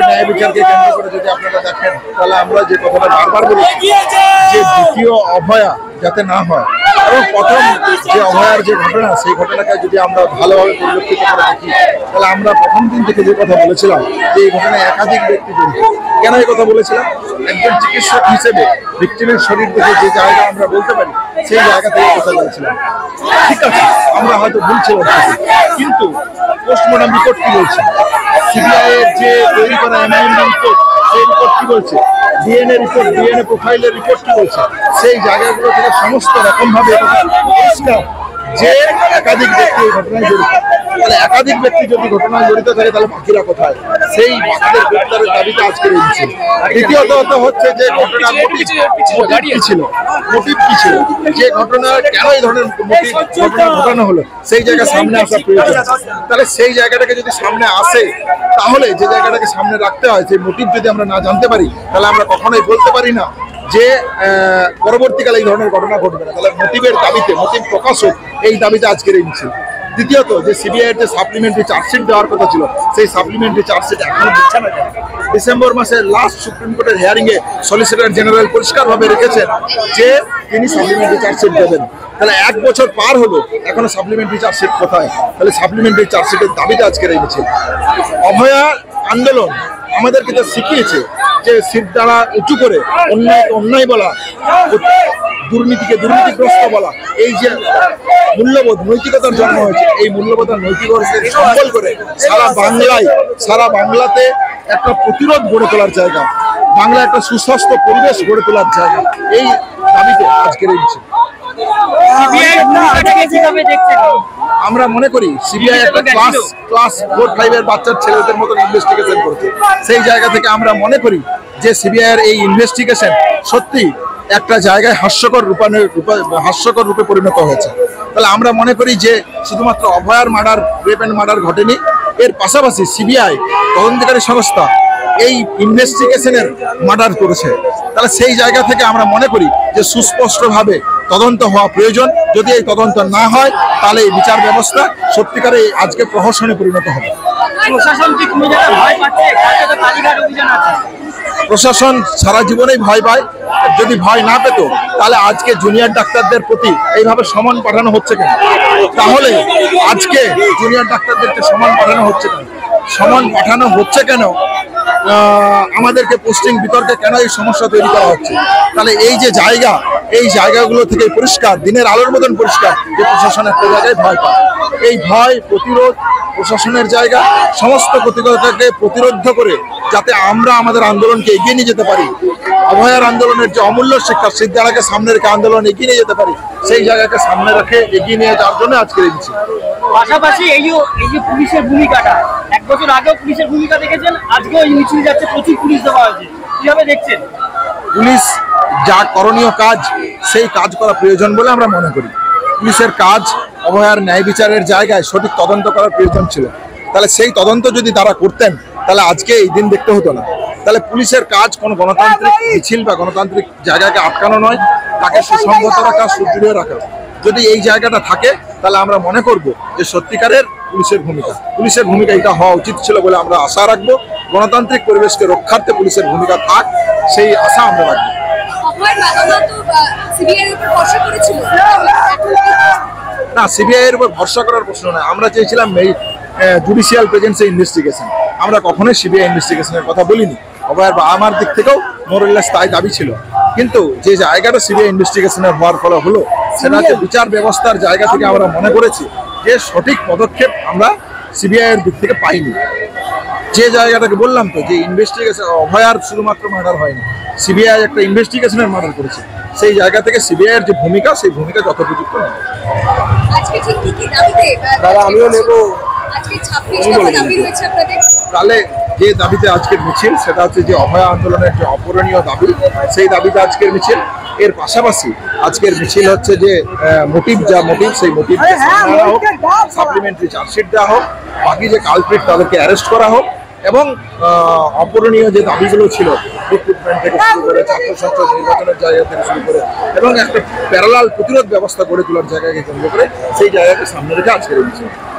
ন্যায় বিচারকে কেন্দ্র করে যদি আপনারা দেখেন তাহলে আমরা যে কথাটা বারবার বলেছি যে দ্বিতীয় অভয়া যাতে না হয় এবং প্রথম যে অভয়ার যে ঘটনা সেই ঘটনাকে যদি আমরা ভালোভাবে পরিলক্ষিত করে দেখি তাহলে আমরা প্রথম দিন থেকে যে কথা বলেছিলাম যে এই ঘটনায় একাধিক ব্যক্তি জড়িত। কেন এই কথা বলেছিলাম? একজন চিকিৎসক হিসেবে ভিকটিমের শরীর দেখে যে জায়গা আমরা বলতে পারি সেই জায়গা থেকে কথা বলেছিলাম। ঠিক আছে, আমরা হয়তো ভুলছিলাম, কিন্তু পোস্টমর্টম রিপোর্ট কি বলছে, সিবিআই এর যে তৈরি করা এমআইএম রিপোর্ট সেই রিপোর্ট কি বলছে, ডিএনএ রিপোর্ট, ডিএনএ প্রোফাইলের রিপোর্ট কি বলছে, সেই জায়গাগুলো থেকে সমস্ত রকম ভাবে পরিষ্কার যে একাধিক ব্যক্তি এই ঘটনায় জড়িত। তাহলে একাধিক ব্যক্তি যদি ঘটনায় জড়িত থাকে তাহলে বাকিরা কোথায়? সেই বাকিদের গ্রেপ্তারের দাবিতে আজকে রয়েছে। দ্বিতীয়ত হচ্ছে যে ঘটনার মোটিভ কি ছিল, যে ঘটনার কেন এই ধরনের ঘটনা ঘটানো হলো সেই জায়গা সামনে আসা প্রয়োজন। তাহলে সেই জায়গাটাকে যদি সামনে আসে তাহলে যে জায়গাটাকে সামনে রাখতে হয় সেই মোটিভ যদি আমরা না জানতে পারি তাহলে আমরা কখনোই বলতে পারি না যে পরবর্তীকালে এই ধরনের ঘটনা ঘটবে না। তাহলে মোটিভের দাবিতে, মোটিভ প্রকাশ হোক এই দাবিতে আজকের এই মিছিল। দ্বিতীয়ত যে সিবিআই এর যে সাপ্লিমেন্টারি চার্জশিট দেওয়ার কথা ছিল সেই সাপ্লিমেন্টারি চার্জশিট এখনো দিচ্ছে না কেন? ডিসেম্বর মাসের লাস্ট সুপ্রিম কোর্টের হিয়ারিং এ সলিসিটর জেনারেল পরিষ্কারভাবে রেখেছেন যে তিনি সাপ্লিমেন্টারি চার্জশিট দেবেন। তাহলে 1 বছর পার হলো এখনো সাপ্লিমেন্টারি চার্জশিট কোথায়? তাহলে সাপ্লিমেন্টারি চার্জশিটের দাবিতে আজকের এই মিছিল। অভয়া আন্দোলন আমাদেরকে তো শিখিয়েছে যে সিট দ্বারা উঁচু করে অন্যায়কে অন্যায় বলা, দুর্নীতিকে দুর্নীতিগ্রস্ত বলা, এই যে মূল্যবোধ নৈতিকতার জন্ম হয়েছে এই মূল্যবোধ আর নৈতিকতাকে সম্বল করে সারা বাংলাতে একটা প্রতিরোধ গড়ে তোলার জায়গা, বাংলা একটা সুস্বাস্থ্য পরিবেশ গড়ে তোলার জায়গা, এই দাবিতে আজকের এই মিছিল। আমরা মনে করি সিবিআই একটা ক্লাস 4-5 এর বাচ্চার ছেলেদের মতো ইনভেস্টিগেশন করছে। সেই জায়গা থেকে আমরা মনে করি যে সিবিআই এর এই ইনভেস্টিগেশন সত্যি একটা জায়গায় হাস্যকর রূপে পরিণত হয়েছে। তাহলে আমরা মনে করি যে শুধুমাত্র অভয়ার মার্ডার, রেপ অ্যান্ড মার্ডার ঘটেনি, এর পাশাপাশি সিবিআই তদন্তকারী সংস্থা এই ইনভেস্টিগেশনের মার্ডার করেছে। তাহলে সেই জায়গা থেকে আমরা মনে করি যে সুস্পষ্টভাবে তদন্ত হওয়া প্রয়োজন। যদি এই তদন্ত না হয় তাহলে এই বিচার ব্যবস্থা সত্যিকারে আজকে প্রহসনে পরিণত হবে। প্রশাসন সারা জীবনেই ভয় পায়, যদি ভয় না পেত তাহলে আজকে জুনিয়র ডাক্তারদের প্রতি এইভাবে সমন পাঠানো হচ্ছে কেন? তাহলে আজকে জুনিয়র ডাক্তারদেরকে সমন পাঠানো হচ্ছে কেন? সমন পাঠানো হচ্ছে কেন? আমাদেরকে পোস্টিং বিতর্কে কেন এই সমস্যা তৈরি করা হচ্ছে? তাহলে এই যে জায়গা, এই জায়গাগুলো থেকে পরিষ্কার, দিনের আলোর মতন পরিষ্কার যে প্রশাসন একটা জায়গায় ভয় পায়। এই ভয় প্রতিরোধ প্রশাসনের জায়গা, সমস্ত প্রতিরোধকে প্রতিরোধ করে যাতে আমরা আমাদের আন্দোলনকে এগিয়ে নিয়ে যেতে পারি, অভয়ার আন্দোলনের যে অমূল্য শিক্ষা সেই জায়গাকে সামনে রেখে আন্দোলন এগিয়ে নিয়ে যেতে পারি, সেই জায়গাকে সামনে রেখে এগিয়ে নিয়ে যাওয়ার জন্য আজকে এই মিছিল। পাশাপাশি এই যে পুলিশের ভূমিকাটা, 1 বছর আগেও পুলিশের ভূমিকা দেখেছেন, আজকেও এই মিছিল যাচ্ছে, প্রচুর পুলিশ দেওয়া হয়েছে, কিভাবে দেখছেন? পুলিশ যা করণীয় কাজ সেই কাজ করা প্রয়োজন বলে আমরা মনে করি। পুলিশের কাজ অভয়ার ন্যায় বিচারের জায়গায় সঠিক তদন্ত করার প্রয়োজন ছিল। তাহলে সেই তদন্ত যদি তারা করতেন তাহলে আজকে এই দিন দেখতে হতো না। তাহলে পুলিশের কাজ কোনো গণতান্ত্রিক মিছিল বা গণতান্ত্রিক জায়গাকে আটকানো নয়, তাকে সুসংহত রাখা, সুদৃঢ় রাখা। যদি এই জায়গাটা থাকে তাহলে আমরা মনে করব যে সত্যিকারের পুলিশের ভূমিকা এটা হওয়া উচিত ছিল বলে আমরা আশা রাখবো। গণতান্ত্রিক পরিবেশকে রক্ষার্থে পুলিশের ভূমিকা থাক, সেই আশা আমরা রাখবো। না, সিবিআই এর উপর ভরসা করার প্রশ্ন নয়। আমরা চেয়েছিলাম জুডিশিয়াল প্রেজেন্সে ইনভেস্টিগেশন, আমরা কখনোই সিবিআই ইনভেস্টিগেশনের কথা বলিনি। অভয়ের বা আমার দিক থেকেও মোরালেস তাই দাবি ছিল। কিন্তু যে জায়গাটা সিবিআই ইনভেস্টিগেশনের হওয়ার ফলে হলো সেটা হচ্ছে বিচার ব্যবস্থার জায়গা থেকে আমরা মনে করেছি যে সঠিক পদক্ষেপ আমরা সিবিআই এর দিক থেকে পাইনি। যে জায়গাটাকে বললাম তো যে ইনভেস্টিগেশন, অভয়ার শুধুমাত্র মার্ডার হয়নি, সিবিআই একটা ইনভেস্টিগেশনের মার্ডার করেছে। সেই জায়গা থেকে সিবিআই এর যে ভূমিকা সেই ভূমিকা যথোপযুক্ত নয়। আজকে ঠিক কি কি দাবিতে দাদা, আমিও নেবো। আজকে 26 দফা দাবি রয়েছে আপনাদের। তাহলে যে দাবিতে আজকের মিছিল সেটা হচ্ছে যে অভয়া আন্দোলনের যে অপূরণীয় দাবি, সেই দাবিতে আজকের মিছিল। এর পাশাপাশি আজকের মিছিল হচ্ছে যে মোটিভ সেই মোটিভ সাপ্লিমেন্টারি চার্জশিট দেওয়া হোক, বাকি যে কালপ্রিট তাদেরকে অ্যারেস্ট করা হোক, এবং অপূরণীয় যে দাবিগুলো ছিল রিক্রুটমেন্ট থেকে শুরু করে ছাত্র সংসদ নির্বাচনের জায়গা থেকে শুরু করে এবং একটা প্যারালাল প্রতিরোধ ব্যবস্থা গড়ে তোলার জায়গাকে কেন্দ্র করে সেই জায়গাকে সামনে রেখে আজকের মিছিল।